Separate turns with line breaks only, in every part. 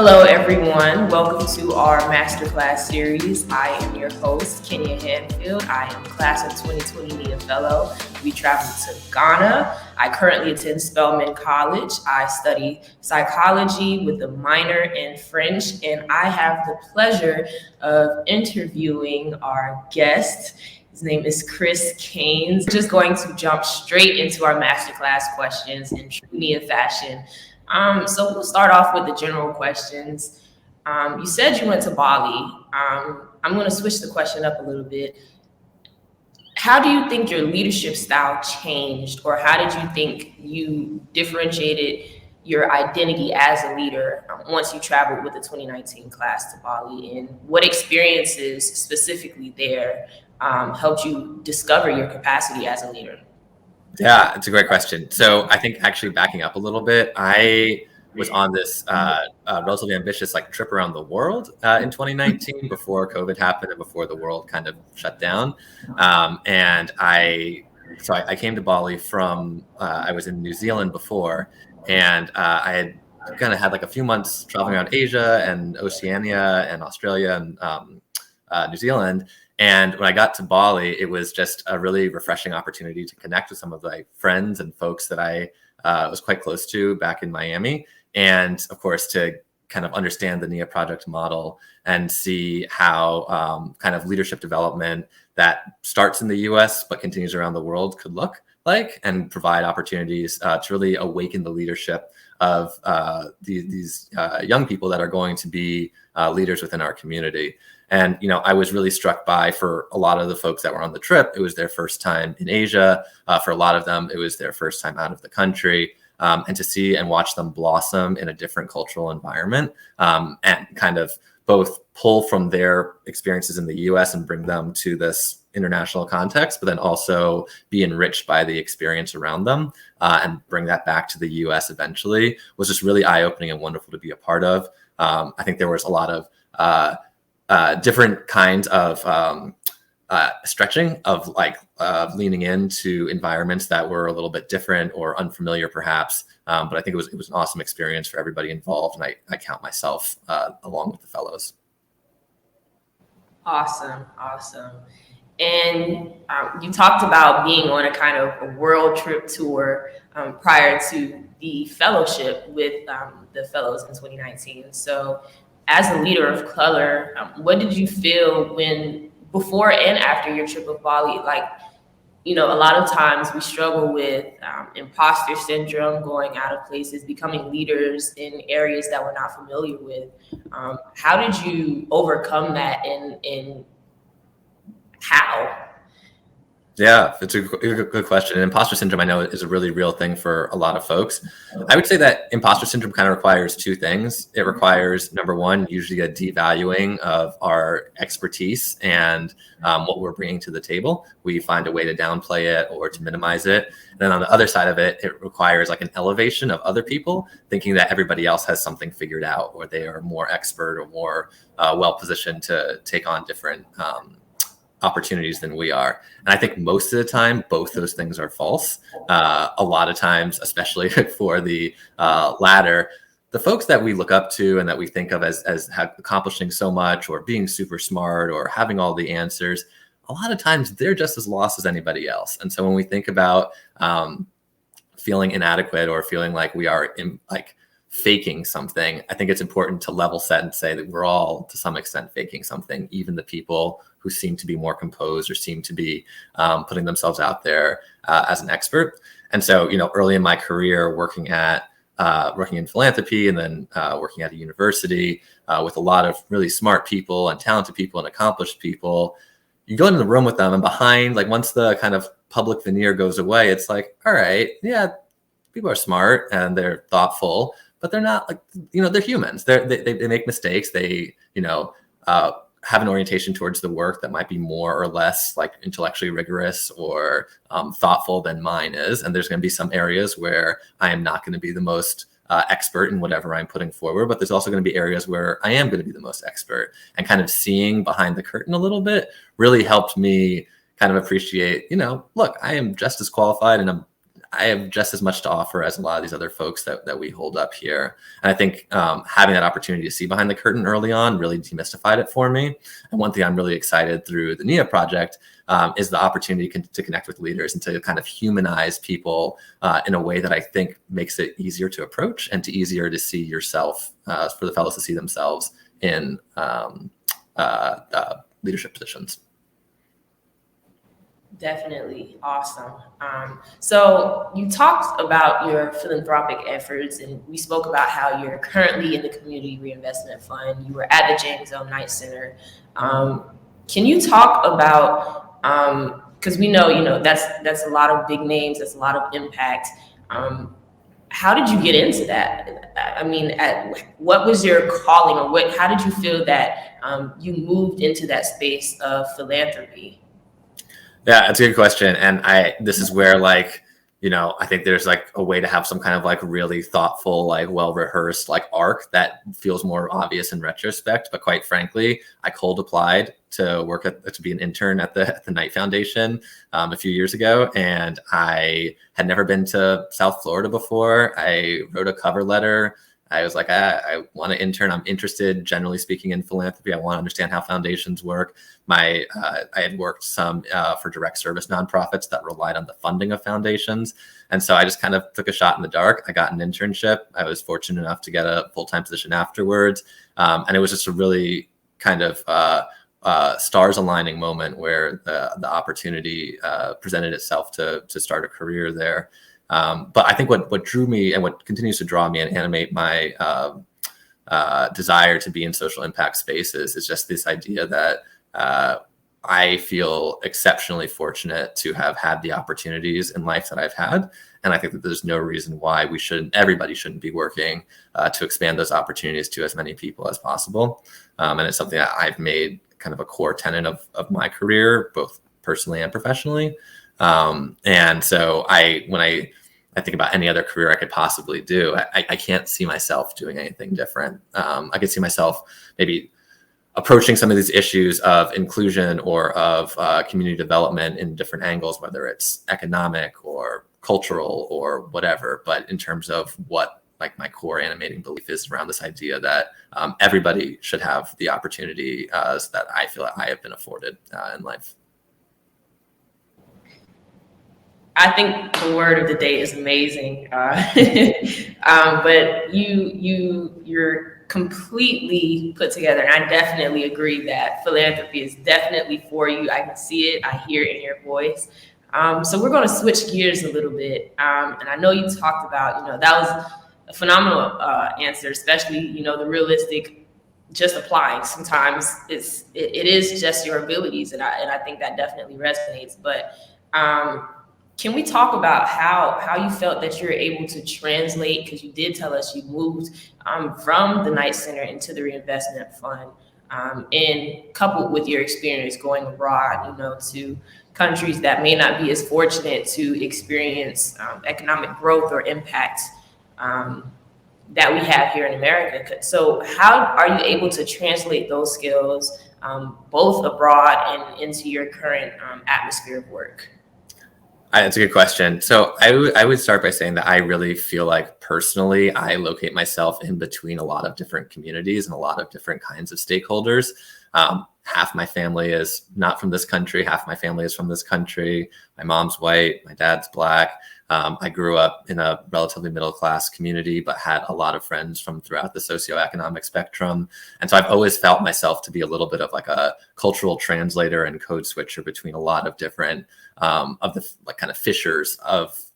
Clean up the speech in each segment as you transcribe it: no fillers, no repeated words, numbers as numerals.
Hello, everyone. Welcome to our Masterclass series. I am your host, Nyah Handfield. I am class of 2020 Nyah Fellow. We traveled to Ghana. I currently attend Spelman College. I study psychology with a minor in French, and I have the pleasure of interviewing our guest. His name is Chris Caines. Just going to jump straight into our Masterclass questions in true Nyah fashion. So we'll start off with the general questions. You said you went to Bali. I'm going to switch the question up a little bit. How do you think your leadership style changed, or how did you think you differentiated your identity as a leader once you traveled with the 2019 class to Bali? And what experiences specifically there helped you discover your capacity as a leader?
Yeah, it's a great question. So I think actually backing up a little bit, I was on this relatively ambitious trip around the world in 2019 before COVID happened and before the world kind of shut down. And I came to Bali from, I was in New Zealand before, and I had kind of had a few months traveling around Asia and Oceania and Australia and New Zealand. And when I got to Bali, it was just a really refreshing opportunity to connect with some of my friends and folks that I was quite close to back in Miami. And of course, to kind of understand the Nyah project model and see how kind of leadership development that starts in the US but continues around the world could look like, and provide opportunities to really awaken the leadership of these young people that are going to be leaders within our community. And, I was really struck by, for a lot of the folks that were on the trip, it was their first time in Asia. For a lot of them, it was their first time out of the country. And to see and watch them blossom in a different cultural environment, and kind of both pull from their experiences in the US and bring them to this international context, but then also be enriched by the experience around them, and bring that back to the US eventually, was just really eye-opening and wonderful to be a part of. I think there was a lot of different kinds of stretching of leaning into environments that were a little bit different or unfamiliar perhaps. But I think it was an awesome experience for everybody involved. And I count myself along with the fellows.
Awesome. And you talked about being on a kind of a world trip tour prior to the fellowship with the fellows in 2019. So as a leader of color, what did you feel before and after your trip of Bali? A lot of times we struggle with imposter syndrome, going out of places, becoming leaders in areas that we're not familiar with. How did you overcome that, and how?
Yeah, it's a good question. And imposter syndrome, I know, is a really real thing for a lot of folks. I would say that imposter syndrome kind of requires two things. It requires, number one, usually a devaluing of our expertise and what we're bringing to the table. We find a way to downplay it or to minimize it. And then on the other side of it, it requires an elevation of other people, thinking that everybody else has something figured out, or they are more expert or more well-positioned to take on different opportunities than we are. And I think most of the time, both those things are false. A lot of times, especially for the latter, the folks that we look up to and that we think of as accomplishing so much, or being super smart, or having all the answers, a lot of times they're just as lost as anybody else. And so when we think about feeling inadequate or feeling like we are faking something, I think it's important to level set and say that we're all to some extent faking something, even the people who seem to be more composed or seem to be putting themselves out there as an expert. And so, early in my career, working in philanthropy and then working at a university with a lot of really smart people and talented people and accomplished people, you go into the room with them, and behind, once the kind of public veneer goes away, it's all right, yeah, people are smart and they're thoughtful, but they're not they're humans. They make mistakes. They, have an orientation towards the work that might be more or less intellectually rigorous or thoughtful than mine is. And there's going to be some areas where I am not going to be the most expert in whatever I'm putting forward, but there's also going to be areas where I am going to be the most expert. And kind of seeing behind the curtain a little bit really helped me kind of appreciate, look, I am just as qualified, and I have just as much to offer as a lot of these other folks that we hold up here. And I think having that opportunity to see behind the curtain early on really demystified it for me. And one thing I'm really excited through the Nyah project is the opportunity to connect with leaders and to kind of humanize people in a way that I think makes it easier to approach and easier to see yourself, for the fellows to see themselves in leadership positions.
Definitely. Awesome. So you talked about your philanthropic efforts, and we spoke about how you're currently in the Community Reinvestment Fund. You were at the James L. Knight Center. Can you talk about, because we know, that's a lot of big names, that's a lot of impact. How did you get into that? I mean, what was your calling, or how did you feel that you moved into that space of philanthropy?
Yeah, that's a good question. And this is where I think there's like a way to have some kind of like really thoughtful, like well-rehearsed like arc that feels more obvious in retrospect. But quite frankly, I cold applied to to be an intern at the Knight Foundation a few years ago. And I had never been to South Florida before. I wrote a cover letter. I was like, I want to intern. I'm interested, generally speaking, in philanthropy. I want to understand how foundations work. I had worked some for direct service nonprofits that relied on the funding of foundations. And so I just kind of took a shot in the dark. I got an internship. I was fortunate enough to get a full-time position afterwards. And it was just a really kind of stars aligning moment where the opportunity presented itself to start a career there. But I think what drew me and what continues to draw me and animate my desire to be in social impact spaces is just this idea that I feel exceptionally fortunate to have had the opportunities in life that I've had. And I think that there's no reason why everybody shouldn't be working to expand those opportunities to as many people as possible. And it's something that I've made kind of a core tenet of my career, both personally and professionally. And so when I think about any other career I could possibly do, I can't see myself doing anything different. I could see myself maybe approaching some of these issues of inclusion or of community development in different angles, whether it's economic or cultural or whatever. But in terms of what like my core animating belief is around this idea that everybody should have the opportunity that I feel like I have been afforded in life.
I think the word of the day is amazing, but you're completely put together, and I definitely agree that philanthropy is definitely for you. I can see it, I hear it in your voice. So we're going to switch gears a little bit, and I know you talked about, that was a phenomenal answer, especially the realistic, just applying. Sometimes it is just your abilities, and I think that definitely resonates. But can we talk about how you felt that you're able to translate, because you did tell us you moved from the Knight Center into the Reinvestment Fund, and coupled with your experience going abroad, to countries that may not be as fortunate to experience economic growth or impact that we have here in America. So how are you able to translate those skills both abroad and into your current atmosphere of work?
That's a good question. So I would start by saying that I really feel like personally, I locate myself in between a lot of different communities and a lot of different kinds of stakeholders. Half my family is not from this country. Half my family is from this country. My mom's white. My dad's Black. I grew up in a relatively middle-class community, but had a lot of friends from throughout the socioeconomic spectrum. And so I've always felt myself to be a little bit of like a cultural translator and code switcher between a lot of different of the like kind of fissures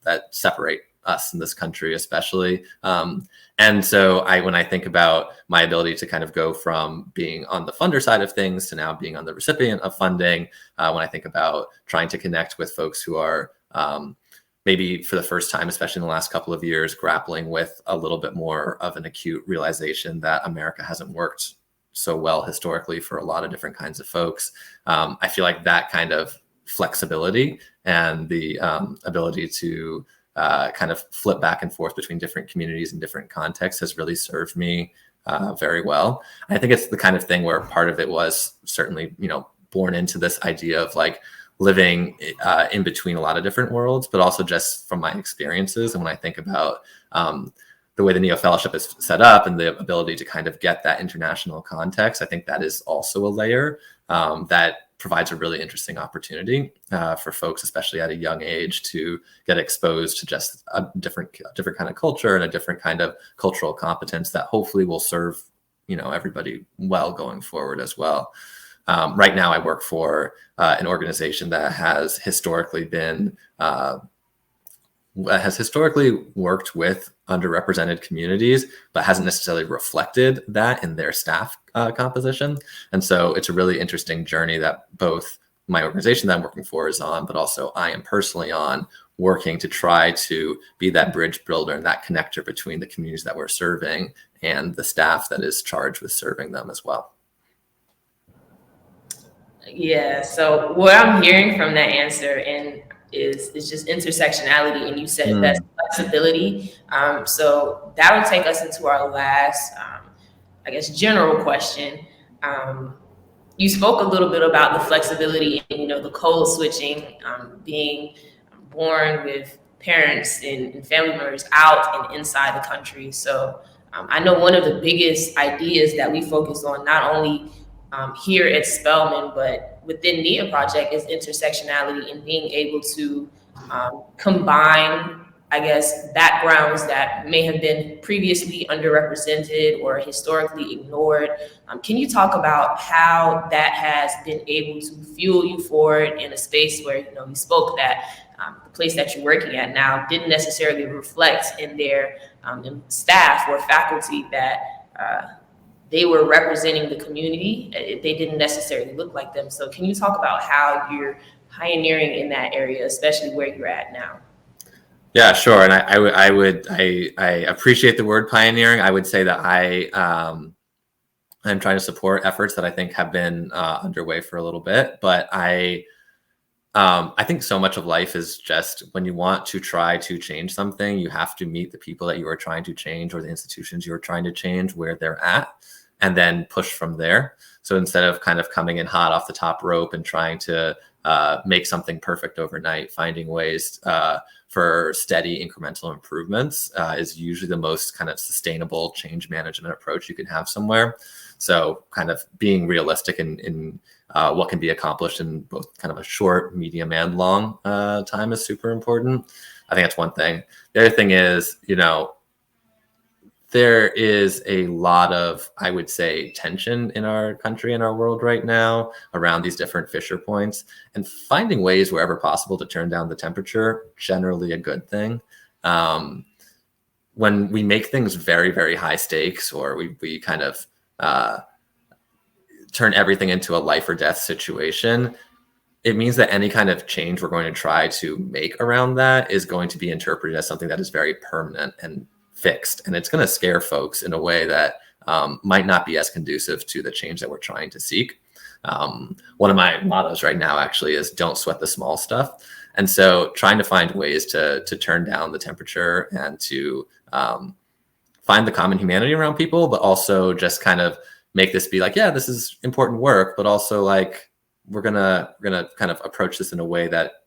that separate us in this country, especially. And so when I think about my ability to kind of go from being on the funder side of things to now being on the recipient of funding, when I think about trying to connect with folks who are maybe for the first time, especially in the last couple of years, grappling with a little bit more of an acute realization that America hasn't worked so well historically for a lot of different kinds of folks. I feel like that kind of flexibility and the ability to kind of flip back and forth between different communities and different contexts has really served me very well. I think it's the kind of thing where part of it was certainly, born into this idea of like living in between a lot of different worlds, but also just from my experiences. And when I think about the way the Nyah Fellowship is set up and the ability to kind of get that international context, I think that is also a layer that provides a really interesting opportunity for folks, especially at a young age, to get exposed to just a different kind of culture and a different kind of cultural competence that hopefully will serve, everybody well going forward as well. Right now, I work for an organization that has historically worked with underrepresented communities, but hasn't necessarily reflected that in their staff composition. And so it's a really interesting journey that both my organization that I'm working for is on, but also I am personally on, working to try to be that bridge builder and that connector between the communities that we're serving and the staff that is charged with serving them as well.
Yeah, so what I'm hearing from that answer is just intersectionality, and you said that's flexibility. So that'll take us into our last, I guess, general question. You spoke a little bit about the flexibility and the code switching, being born with parents and family members out and inside the country. So I know one of the biggest ideas that we focus on, not only here at Spelman, but within Nyah Project, is intersectionality and being able to combine, I guess, backgrounds that may have been previously underrepresented or historically ignored. Can you talk about how that has been able to fuel you forward in a space where, you spoke that the place that you're working at now didn't necessarily reflect in their staff or faculty that they were representing the community. They didn't necessarily look like them. So can you talk about how you're pioneering in that area, especially where you're at now?
Yeah, sure. And I appreciate the word pioneering. I would say that I'm trying to support efforts that I think have been underway for a little bit, but I think so much of life is just when you want to try to change something, you have to meet the people that you are trying to change or the institutions you are trying to change where they're at, and then push from there. So instead of kind of coming in hot off the top rope and trying to make something perfect overnight, finding ways for steady incremental improvements is usually the most kind of sustainable change management approach you can have somewhere. So kind of being realistic in what can be accomplished in both kind of a short, medium, and long time is super important. I think that's one thing. The other thing is, there is a lot of, I would say, tension in our country and our world right now around these different fissure points, and finding ways wherever possible to turn down the temperature, generally a good thing. When we make things very, very high stakes, or we kind of turn everything into a life or death situation, it means that any kind of change we're going to try to make around that is going to be interpreted as something that is very permanent and fixed, and it's going to scare folks in a way that might not be as conducive to the change that we're trying to seek. One of my mottos right now actually is don't sweat the small stuff. And so trying to find ways to turn down the temperature and to find the common humanity around people, but also just kind of make this be like, yeah, this is important work, but also like we're gonna kind of approach this in a way that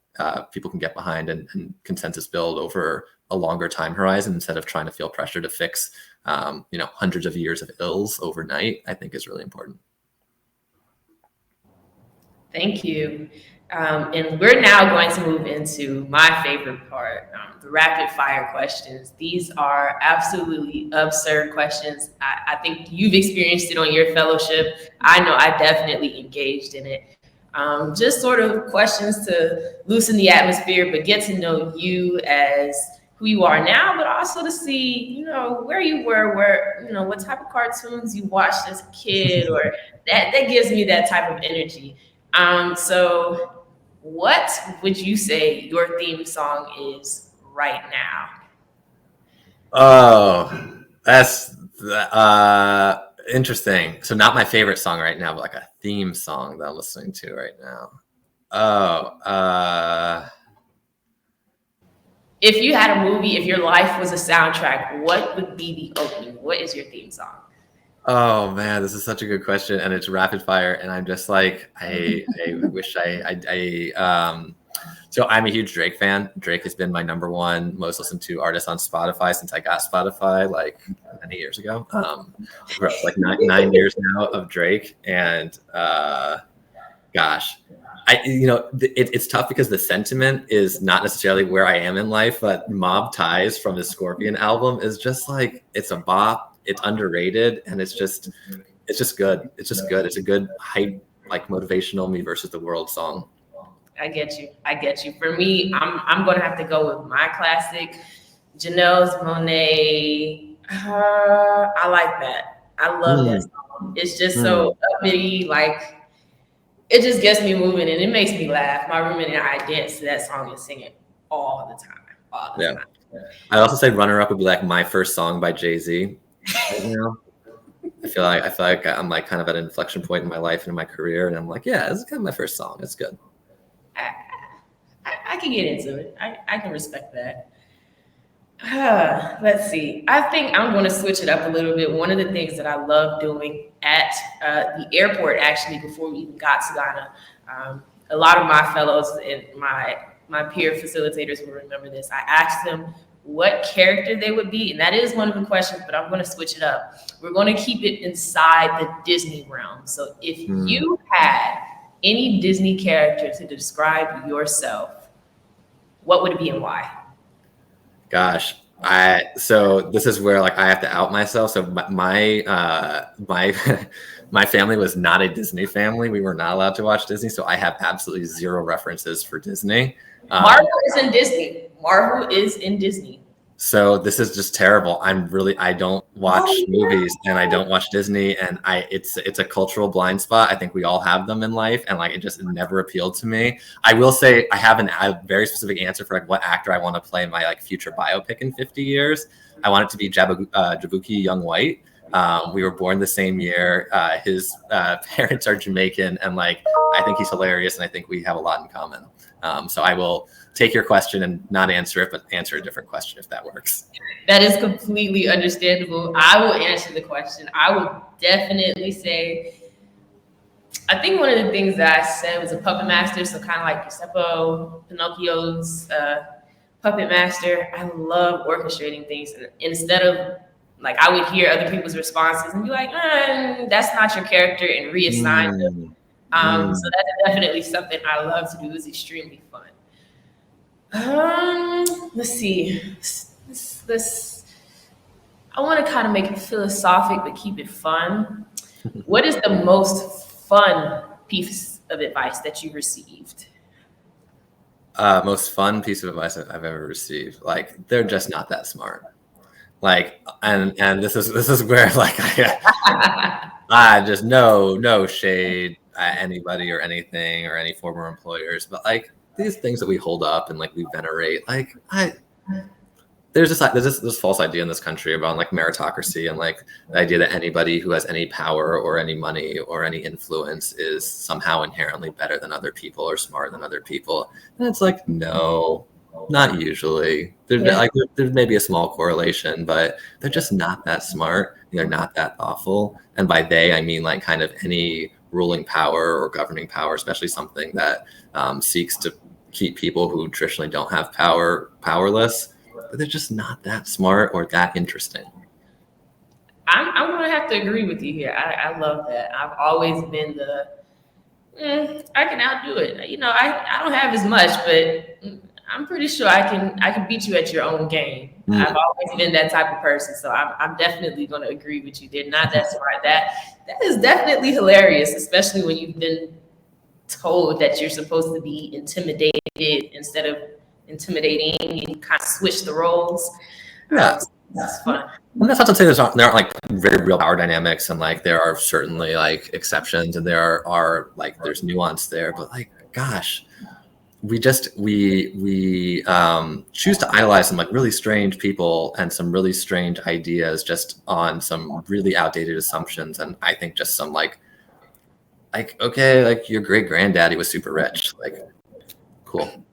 people can get behind and consensus build over a longer time horizon, instead of trying to feel pressure to fix hundreds of years of ills overnight, I think is really important.
Thank you. And we're now going to move into my favorite part, the rapid fire questions. These are absolutely absurd questions. I think you've experienced it on your fellowship. I know I definitely engaged in it. Just sort of questions to loosen the atmosphere, but get to know you as who you are now, but also to see, where you were, what type of cartoons you watched as a kid, or that gives me that type of energy. So what would you say your theme song is right now?
Oh, that's interesting. So not my favorite song right now, but like a theme song that I'm listening to right now.
If you had a movie, if your life was a soundtrack, what would be the opening? What is your theme song?
Oh man, this is such a good question, and it's rapid fire, and I'm just like, I wish so I'm a huge Drake fan. Drake has been my number one most listened to artist on Spotify since I got Spotify like many years ago. We're up to like 9 years now of Drake, and gosh, it's tough because the sentiment is not necessarily where I am in life, but Mob Ties from his Scorpion album is just like, it's a bop, it's underrated, and it's just good. It's just good. It's a good hype, like motivational me versus the world song.
I get you. I get you. For me, I'm gonna have to go with my classic, Janelle's Monet. I like that. I love that song. It's just so uppity, like it just gets me moving and it makes me laugh. My roommate and I dance to that song and sing it all the time. All the time.
I also say runner up would be like My First Song by Jay-Z. Right now. I feel like I'm like kind of at an inflection point in my life and in my career, and I'm like, yeah, this is kind of my first song. It's good.
I can get into it. I can respect that. Let's see. I think I'm going to switch it up a little bit. One of the things that I love doing at the airport, actually, before we even got to Ghana, a lot of my fellows and my peer facilitators will remember this. I asked them what character they would be, and that is one of the questions, but I'm going to switch it up. We're going to keep it inside the Disney realm. So if you had any Disney character to describe yourself, what would it be and why?
Gosh, so this is where like I have to out myself. So my my family was not a Disney family. We were not allowed to watch Disney, so I have absolutely zero references for Disney.
Marvel is in Disney. Marvel is in Disney.
So this is just terrible. I don't watch movies and I don't watch Disney, and it's a cultural blind spot. I think we all have them in life, and like it just never appealed to me. I will say I have a very specific answer for like what actor I want to play in my like future biopic in 50 years. I want it to be Jabuki Young White. We were born the same year. His parents are Jamaican, and like I think he's hilarious, and I think we have a lot in common. So I will take your question and not answer it, but answer a different question if that works.
That is completely understandable. I will answer the question. I would definitely say, I think one of the things that I said was a puppet master. So kind of like Giuseppe Pinocchio's puppet master. I love orchestrating things. And instead of like, I would hear other people's responses and be like, that's not your character, and reassign them. So that's definitely something I love to do. It's extremely fun. Let's see. I want to kind of make it philosophic, but keep it fun. What is the most fun piece of advice that you received?
Most fun piece of advice I've ever received. Like, they're just not that smart. Like, and this is where like I just no shade at anybody or anything or any former employers, but like these things that we hold up and like we venerate, like there's this false idea in this country about like meritocracy and like the idea that anybody who has any power or any money or any influence is somehow inherently better than other people or smarter than other people. And it's like, no, not usually. There's maybe a small correlation, but they're just not that smart. They're not that thoughtful. And by they, I mean like kind of any ruling power or governing power, especially something that seeks to keep people who traditionally don't have power powerless. But they're just not that smart or that interesting.
I'm going to have to agree with you here. I love that. I've always been I can outdo it. You know, I don't have as much, but I'm pretty sure I can beat you at your own game. I've always been that type of person, so I'm definitely going to agree with you. They're not that smart. That is definitely hilarious, especially when you've been told that you're supposed to be intimidated instead of intimidating. You kind of switch the roles.
Yeah,
that's fun.
And that's not to say there aren't like very real power dynamics, and like there are certainly like exceptions, and there are like there's nuance there. But like, gosh, we choose to idolize some like really strange people and some really strange ideas just on some really outdated assumptions. And I think just some like okay, like your great granddaddy was super rich, like cool.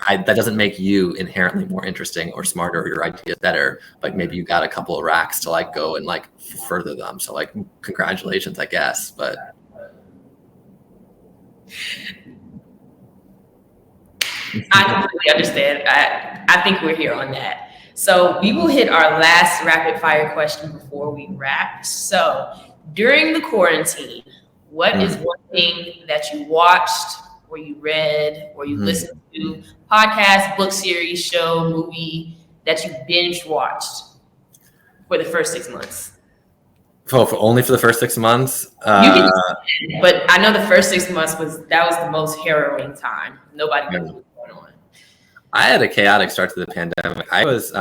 Like, that doesn't make you inherently more interesting or smarter or your idea better. Like maybe you got a couple of racks to like go and like further them. So like, congratulations, I guess. But
I completely understand. I think we're here on that. So we will hit our last rapid fire question before we wrap. So during the quarantine, what is one thing that you watched or you read or you listened to, podcast, book series, show, movie that you binge watched for the first 6 months?
Only for the first 6 months?
But I know the first 6 months was the most harrowing time. Nobody knew what was going on.
I had a chaotic start to the pandemic. I was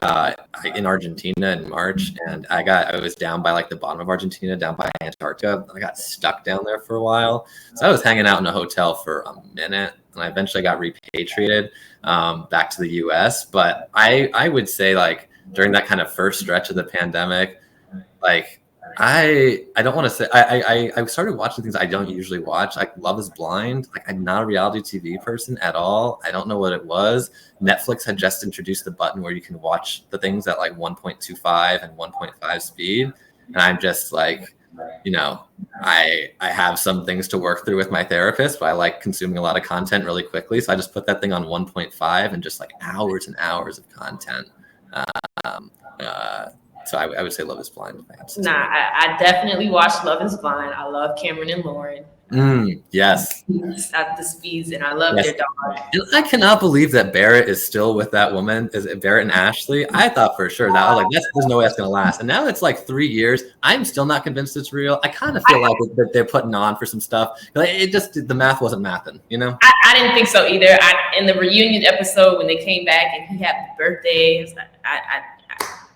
in Argentina in March, and I was down by like the bottom of Argentina, down by Antarctica. I got stuck down there for a while. So I was hanging out in a hotel for a minute, and I eventually got repatriated back to the US. But I would say like during that kind of first stretch of the pandemic, like I don't want to say I started watching things I don't usually watch. Like Love is Blind. Like I'm not a reality TV person at all. I don't know what it was. Netflix had just introduced the button where you can watch the things at like 1.25 and 1.5 speed. And I'm just like, I have some things to work through with my therapist, but I like consuming a lot of content really quickly. So I just put that thing on 1.5 and just like hours and hours of content. So I would say Love is Blind.
I definitely watched Love is Blind. I love Cameron and Lauren.
Yes.
At the speeds, and I love their dog.
And I cannot believe that Barrett is still with that woman. Is it Barrett and Ashley? I thought for sure that I was like, there's no way that's gonna last. And now it's like 3 years. I'm still not convinced it's real. I kind of feel like that they're putting on for some stuff. Like it just the math wasn't mathing,
I didn't think so either. In the reunion episode when they came back and he had the birthday,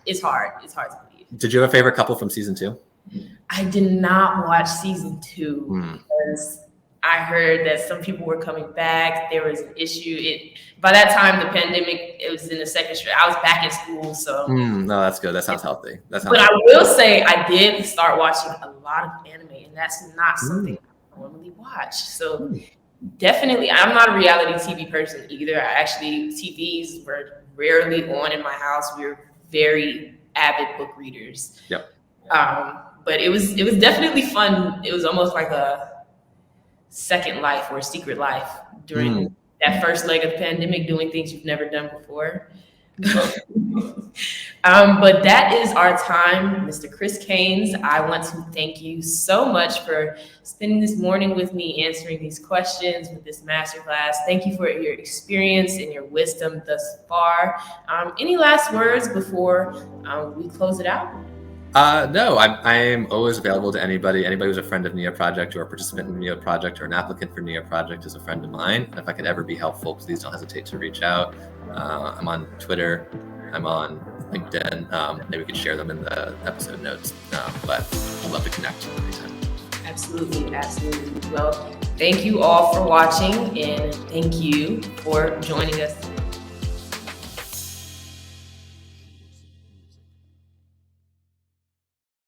it's hard. It's hard to believe.
Did you have a favorite couple from season 2?
I did not watch season 2 because I heard that some people were coming back. There was an issue. By that time, the pandemic, it was in the second straight. I was back in school, so.
No, that's good. That sounds healthy.
But I will say I did start watching a lot of anime, and that's not something I normally watch. So definitely, I'm not a reality TV person either. TVs were rarely on in my house. We were very avid book readers.
Yep.
But it was definitely fun. It was almost like a second life or a secret life during that first leg of the pandemic, doing things you've never done before. But that is our time, Mr. Chris Caines. I want to thank you so much for spending this morning with me, answering these questions with this masterclass. Thank you for your experience and your wisdom thus far. Any last words before we close it out?
No, I'm always available to anybody. Anybody who's a friend of Nyah Project or a participant in the Nyah Project or an applicant for Nyah Project is a friend of mine. And if I could ever be helpful, please don't hesitate to reach out. I'm on Twitter. I'm on LinkedIn. Maybe we could share them in the episode notes. But I'd love to connect anytime.
Absolutely, absolutely. Well, thank you all for watching, and thank you for joining us